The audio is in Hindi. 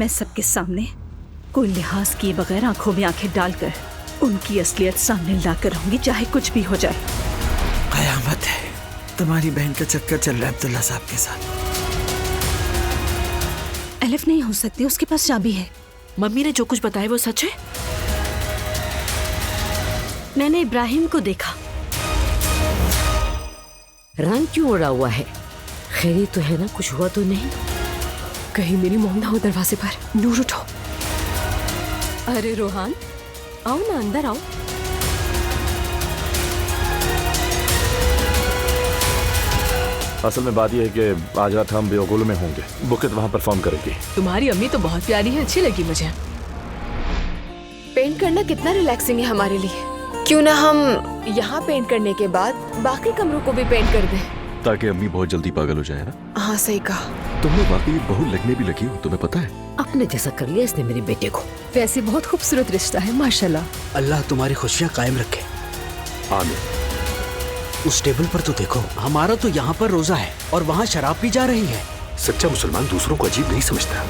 मैं सबके सामने कोई लिहाज किए बगैर आंखों में आंखें डालकर उनकी असलियत सामने लाकर रहूंगी, चाहे कुछ भी हो जाए। कयामत है, तुम्हारी बहन का चक्कर चल रहा है अब्दुल्ला साहब के साथ। एलिफ नहीं हो सकती, उसके पास चाबी है। मम्मी ने जो कुछ बताया वो सच है? मैंने इब्राहिम को देखा। रंग क्यों उड़ा हुआ है? खैरी तो है ना? कुछ हुआ तो नहीं? कहीं मेरी मॉम ना हो दरवाजे पर। नूर उठो। अरे रोहान, आओ ना, अंदर आओ। असल में बात यह है कि आज रात हम बेओगुल में होंगे। बुकित वहाँ परफॉर्म करेगी। तुम्हारी अम्मी तो बहुत प्यारी है, अच्छी लगी मुझे। पेंट करना कितना रिलैक्सिंग है हमारे लिए। क्यों ना हम यहाँ पेंट करने के बाद बाकी कमरों को भी पेंट कर दें, ताकि अम्मी बहुत जल्दी पागल हो जाए ना। हाँ सही कहा। तुमने वाकई बहू लगने भी लगी हो, तुम्हें पता है? अपने जैसा कर लिया इसने मेरे बेटे को। वैसे बहुत खूबसूरत रिश्ता है माशाल्लाह। अल्लाह तुम्हारी खुशियाँ कायम रखे। आमीन। उस टेबल पर तो देखो, हमारा तो यहाँ पर रोजा है और वहाँ शराब पी जा रही है। सच्चा मुसलमान दूसरों को अजीब नहीं समझता।